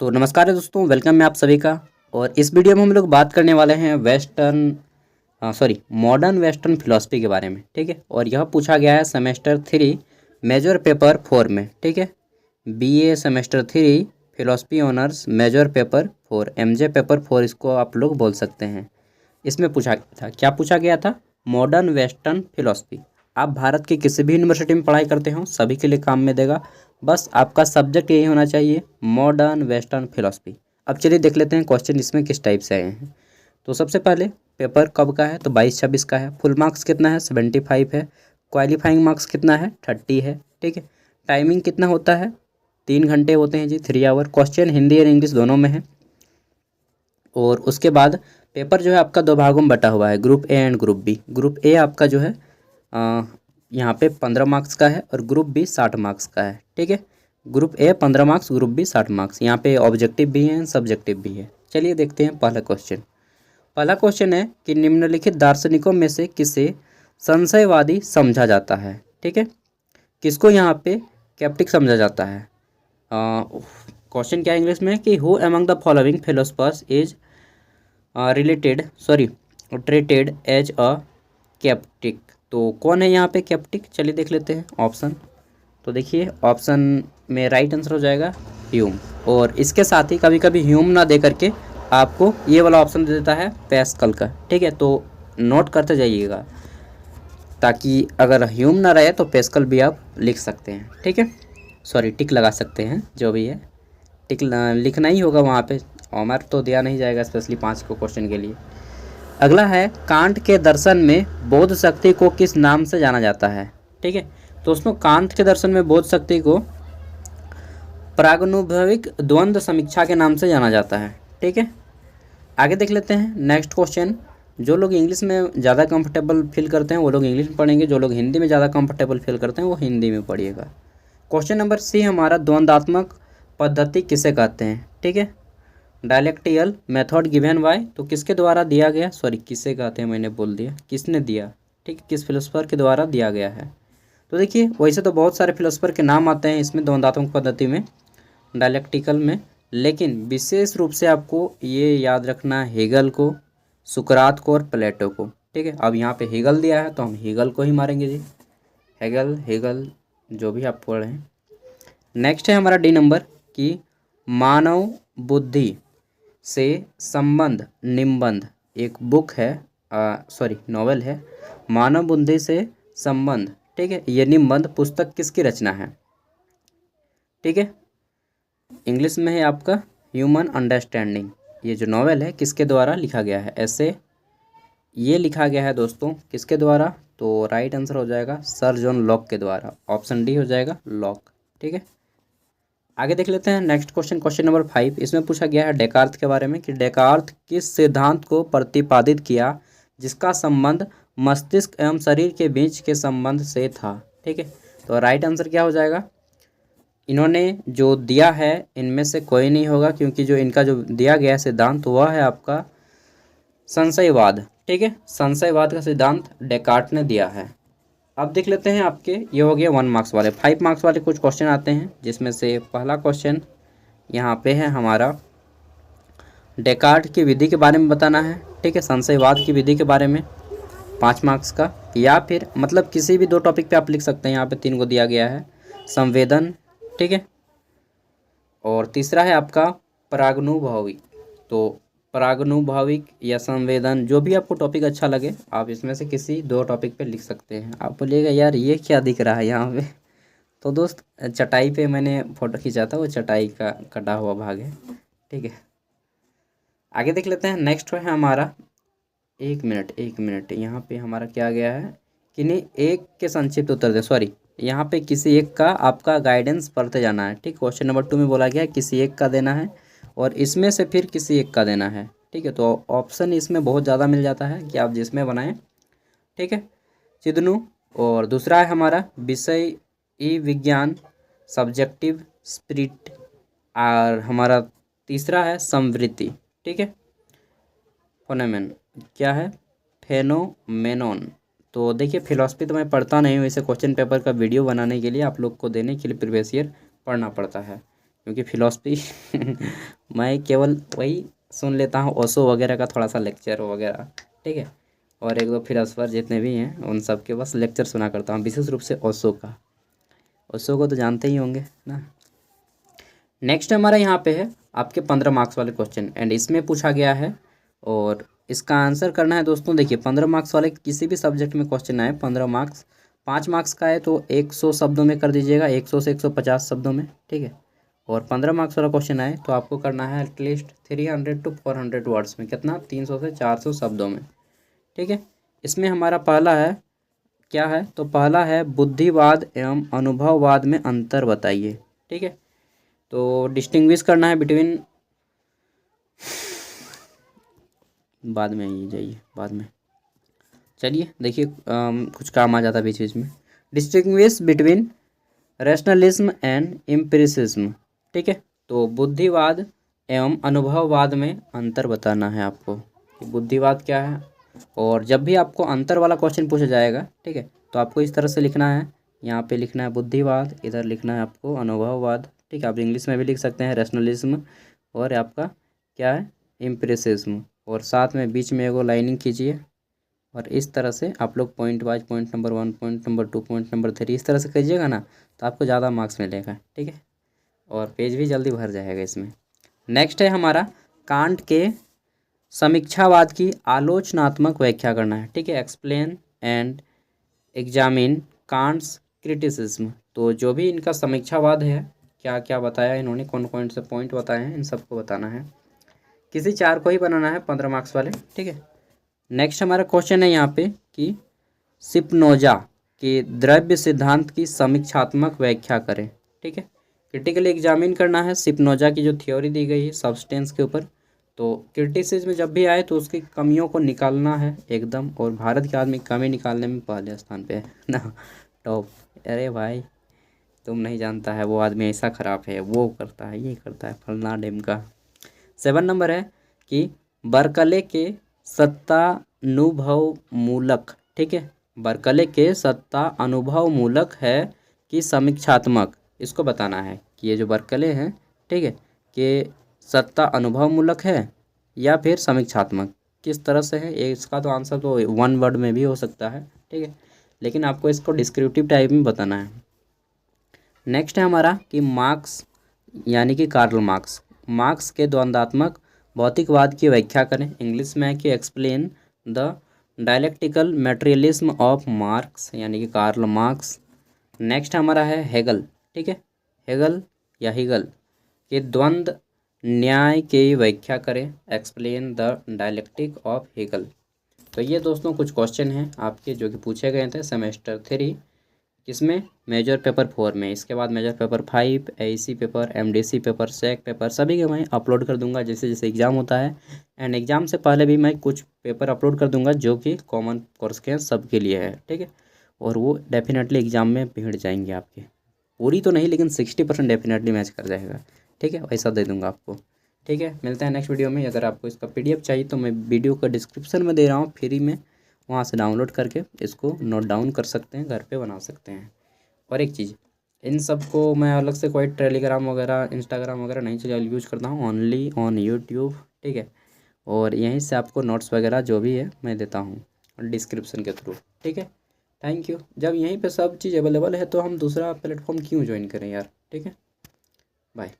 तो नमस्कार है दोस्तों, वेलकम है आप सभी का। और इस वीडियो में हम लोग बात करने वाले हैं मॉडर्न वेस्टर्न फिलॉसफी के बारे में। ठीक है, और यह पूछा गया है सेमेस्टर 3 मेजर पेपर 4 में। ठीक है, BA semester 3 philosophy honours major paper 4, MJ paper 4 इसको आप लोग बोल सकते हैं। इसमें पूछा गया था, क्या पूछा गया था? Modern western philosophy. आप भारत की किसी भी यूनिवर्सिटी में पढ़ाई करते हो, सभी के लिए काम में देगा। बस आपका सब्जेक्ट यही होना चाहिए, मॉडर्न वेस्टर्न फिलॉसफी। अब चलिए देख लेते हैं क्वेश्चन इसमें किस टाइप से आए हैं। तो सबसे पहले पेपर कब का है? तो 22-26 का है। फुल मार्क्स कितना है? 75 है। क्वालिफाइंग मार्क्स कितना है? 30 है। ठीक है, टाइमिंग कितना होता है? 3 घंटे होते हैं जी, 3 आवर। क्वेश्चन हिंदी और इंग्लिश दोनों में है। और उसके बाद पेपर जो है आपका 2 भागों में बटा हुआ है, group A and group B. Group A आपका जो है यहाँ पे 15 मार्क्स का है और ग्रुप बी 60 मार्क्स का है। ठीक है, group A 15 marks, group B 60 marks. यहाँ पे ऑब्जेक्टिव भी है, सब्जेक्टिव भी है। चलिए देखते हैं पहला क्वेश्चन। पहला क्वेश्चन है कि निम्नलिखित दार्शनिकों में से किसे संशयवादी समझा जाता है? ठीक है, किसको यहाँ पे कैप्टिक समझा जाता है? क्वेश्चन क्या इंग्लिश में है कि who among the following philosophers is treated as a sceptic. तो कौन है यहाँ पे कैप्टिक? चलिए देख लेते हैं ऑप्शन। तो देखिए ऑप्शन में राइट आंसर हो जाएगा ह्यूम। और इसके साथ ही कभी कभी ह्यूम ना दे करके आपको ये वाला ऑप्शन दे देता है पैस्कल का। ठीक है, तो नोट करते जाइएगा, ताकि अगर ह्यूम ना रहे तो पैस्कल भी आप लिख सकते हैं। ठीक है, सॉरी टिक लगा सकते हैं, जो भी है टिक लिखना ही होगा वहाँ पे। मार्क तो दिया नहीं जाएगा स्पेशली 5 को क्वेश्चन के लिए। अगला है कांट के दर्शन में बोध शक्ति को किस नाम से जाना जाता है? ठीक है, तो उसमें कांट के दर्शन में बोध शक्ति को प्रागनुभविक द्वंद्व समीक्षा के नाम से जाना जाता है। ठीक है, आगे देख लेते हैं नेक्स्ट क्वेश्चन। जो लोग इंग्लिश में ज़्यादा कंफर्टेबल फील करते हैं वो लोग इंग्लिश में पढ़ेंगे, जो लोग हिंदी में ज़्यादा कंफर्टेबल फील करते हैं वो हिंदी में पढ़िएगा। क्वेश्चन नंबर सी हमारा, द्वंद्वात्मक पद्धति किसे कहते हैं? ठीक है, डायलेक्टिकल मेथड गिवन बाय, तो किसके द्वारा दिया गया? सॉरी, किसे कहते हैं मैंने बोल दिया, किसने दिया? ठीक है, किस फिलोसफर के द्वारा दिया गया है? तो देखिए वैसे तो बहुत सारे फिलोसफर के नाम आते हैं इसमें द्वंद्वात्मक पद्धति में, डायलेक्टिकल में, लेकिन विशेष रूप से आपको ये याद रखना है हेगल को, सुकरात को और प्लेटो को। ठीक है, अब यहाँ पे हेगल दिया है तो हम हेगल को ही मारेंगे जी, हेगल जो भी आप पढ़ रहे हैं। नेक्स्ट है हमारा डी नंबर कि मानव बुद्धि से संबंध निम्बंध एक बुक है, नॉवेल है, मानव बुद्धि से संबंध। ठीक है, ये निम्बंध पुस्तक किसकी रचना है? ठीक है, इंग्लिश में है आपका ह्यूमन अंडरस्टैंडिंग। ये जो नॉवेल है किसके द्वारा लिखा गया है? ऐसे ये लिखा गया है दोस्तों, किसके द्वारा? तो राइट आंसर हो जाएगा सर जॉन लॉक के द्वारा, ऑप्शन डी हो जाएगा लॉक। ठीक है, आगे देख लेते हैं नेक्स्ट क्वेश्चन। क्वेश्चन नंबर 5, इसमें पूछा गया है डेकार्त के बारे में कि डेकार्त किस सिद्धांत को प्रतिपादित किया जिसका संबंध मस्तिष्क एवं शरीर के बीच के संबंध से था? ठीक है, तो राइट आंसर क्या हो जाएगा? इन्होंने जो दिया है इनमें से कोई नहीं होगा, क्योंकि जो इनका जो दिया गया सिद्धांत वह है आपका संशयवाद। ठीक है, संशयवाद का सिद्धांत डेकार्ट ने दिया है। अब देख लेते हैं आपके, ये हो गया 1 मार्क्स वाले। 5 मार्क्स वाले कुछ क्वेश्चन आते हैं, जिसमें से पहला क्वेश्चन यहाँ पे है हमारा, डेकार्ट की विधि के बारे में बताना है। ठीक है, संशयवाद की विधि के बारे में 5 मार्क्स का, या फिर मतलब किसी भी 2 टॉपिक पे आप लिख सकते हैं। यहाँ पे 3 को दिया गया है, संवेदन। ठीक है, और तीसरा है आपका परागनुभविक। तो परागनुभविक या संवेदन, जो भी आपको टॉपिक अच्छा लगे आप इसमें से किसी 2 टॉपिक पे लिख सकते हैं। आप बोलिएगा यार ये क्या दिख रहा है यहाँ पे? तो दोस्त चटाई पे मैंने फ़ोटो खींचा था, वो चटाई का कटा हुआ भाग है। ठीक है, आगे देख लेते हैं। नेक्स्ट है हमारा, एक मिनट यहाँ पे हमारा क्या गया है कि नहीं, एक के संक्षिप्त उत्तर दे, सॉरी यहाँ पे किसी एक का आपका गाइडेंस पढ़ते जाना है। ठीक, क्वेश्चन नंबर 2 में बोला गया है किसी एक का देना है और इसमें से फिर किसी एक का देना है। ठीक है, तो ऑप्शन इसमें बहुत ज़्यादा मिल जाता है कि आप जिसमें बनाएं। ठीक है, चिदनु। और दूसरा है हमारा विषय ई विज्ञान, सब्जेक्टिव स्पिरिट, और हमारा तीसरा है समवृत्ति। ठीक है, फोनेमेन क्या है? फेनोमेनॉन। तो देखिए फिलॉसफी तो मैं पढ़ता नहीं हूँ, इसे क्वेश्चन पेपर का वीडियो बनाने के लिए आप लोग को देने के लिए प्रीवियस ईयर पढ़ना पड़ता है। क्योंकि फिलॉसफी मैं केवल वही सुन लेता हूँ, ओशो वगैरह का थोड़ा सा लेक्चर वगैरह, ठीक है। और एक दो फिलोसफर जितने भी हैं उन सब के बस लेक्चर सुना करता हूँ, विशेष रूप से ओशो का। ओशो को तो जानते ही होंगे ना। नेक्स्ट हमारा यहाँ पे है आपके 15 मार्क्स वाले क्वेश्चन, एंड इसमें पूछा गया है और इसका आंसर करना है दोस्तों। देखिए 15 मार्क्स वाले किसी भी सब्जेक्ट में क्वेश्चन आए, 15 मार्क्स, 5 मार्क्स का है तो 100 शब्दों में कर दीजिएगा, 100 से 150 शब्दों में, ठीक है। और 15 मार्क्स वाला क्वेश्चन आए तो आपको करना है एटलीस्ट 300 टू 400 वर्ड्स में, कितना, 300 से 400 शब्दों में, ठीक है। इसमें हमारा पहला है, क्या है, तो पहला है बुद्धिवाद एवं अनुभववाद में अंतर बताइए, ठीक है। तो डिस्टिंग्विश करना है बिटवीन, बाद में आइए जाइए बाद में, चलिए देखिए कुछ काम आ जाता है बीच बीच में। Distinguish between rationalism and empiricism, ठीक है। तो बुद्धिवाद एवं अनुभववाद में अंतर बताना है आपको कि बुद्धिवाद क्या है। और जब भी आपको अंतर वाला क्वेश्चन पूछा जाएगा, ठीक है, तो आपको इस तरह से लिखना है, यहाँ पे लिखना है बुद्धिवाद, इधर लिखना है आपको अनुभववाद, ठीक है। आप इंग्लिश में भी लिख सकते हैं रैशनलिज्म, और आपका क्या है, एम्पिरिसिज्म, और साथ में बीच में एगो लाइनिंग कीजिए। और इस तरह से आप लोग point wise, point number 1, point number 2, point number 3, इस तरह से कीजिएगा ना, तो आपको ज़्यादा मार्क्स मिलेगा, ठीक है। और पेज भी जल्दी भर जाएगा इसमें। नेक्स्ट है हमारा कांट के समीक्षावाद की आलोचनात्मक व्याख्या करना है, ठीक है। Explain and examine Kant's criticism. तो जो भी इनका समीक्षावाद है, क्या क्या बताया इन्होंने, कौन कौन से पॉइंट बताए हैं, इन सबको बताना है। किसी चार को ही बनाना है 15 मार्क्स वाले, ठीक है। नेक्स्ट हमारा क्वेश्चन है यहाँ पे कि स्पिनोजा के द्रव्य सिद्धांत की समीक्षात्मक व्याख्या करें, ठीक है। क्रिटिकली एग्जामिन करना है स्पिनोजा की जो थ्योरी दी गई है सब्सटेंस के ऊपर। तो क्रिटिसिज्म जब भी आए तो उसकी कमियों को निकालना है एकदम, और भारत के आदमी कमी निकालने में पहले स्थान पे है ना, टॉप। अरे भाई तुम नहीं जानता है, वो आदमी ऐसा खराब है, वो करता है, ये करता है, फलना डेम का। 7 नंबर है कि बर्कले के सत्तानुभव मूलक, ठीक है। बर्कले के सत्ता अनुभव मूलक है कि समीक्षात्मक, इसको बताना है कि ये जो बर्कले हैं, ठीक है, कि सत्ता अनुभव मूलक है या फिर समीक्षात्मक, किस तरह से है ये। इसका तो आंसर तो 1 वर्ड में भी हो सकता है, ठीक है, लेकिन आपको इसको डिस्क्रिप्टिव टाइप में बताना है। नेक्स्ट है हमारा कि मार्क्स, यानी कि कार्ल मार्क्स, मार्क्स के द्वंद्वात्मक भौतिकवाद की व्याख्या करें। इंग्लिश में है कि explain the dialectical materialism of marks, यानी कि कार्ल मार्क्स। नेक्स्ट हमारा है हेगल, ठीक है, हेगल या हिगल के द्वंद्व न्याय की व्याख्या करें। Explain the dialectic of Hegel. तो ये दोस्तों कुछ क्वेश्चन हैं आपके जो कि पूछे गए थे सेमेस्टर 3, किसमें, मेजर पेपर 4 में। इसके बाद major paper 5, AEC paper, MDC paper, SEC paper, सभी के मैं अपलोड कर दूंगा जैसे जैसे एग्ज़ाम होता है। एंड एग्ज़ाम से पहले भी मैं कुछ पेपर अपलोड कर दूंगा जो कि कॉमन कोर्स के सबके लिए है, ठीक है। और वो डेफिनेटली एग्ज़ाम में भिड़ जाएंगे आपके, पूरी तो नहीं लेकिन 60% डेफिनेटली मैच कर जाएगा, ठीक है, वैसा दे दूँगा आपको, ठीक है। मिलते हैं नेक्स्ट वीडियो में। अगर आपको इसका PDF चाहिए तो मैं वीडियो का डिस्क्रिप्शन में दे रहा हूँ फ्री में, वहाँ से डाउनलोड करके इसको नोट डाउन कर सकते हैं, घर पे बना सकते हैं। और एक चीज़, इन सब को मैं अलग से कोई टेलीग्राम वगैरह, इंस्टाग्राम वगैरह नहीं चला यूज़ करता हूँ, ओनली ऑन यूट्यूब, ठीक है। और यहीं से आपको नोट्स वगैरह जो भी है मैं देता हूँ डिस्क्रिप्शन के थ्रू, ठीक है। Thank you. जब यहीं पे सब चीज़ अवेलेबल है तो हम दूसरा प्लेटफॉर्म क्यों ज्वाइन करें यार, ठीक है। बाय।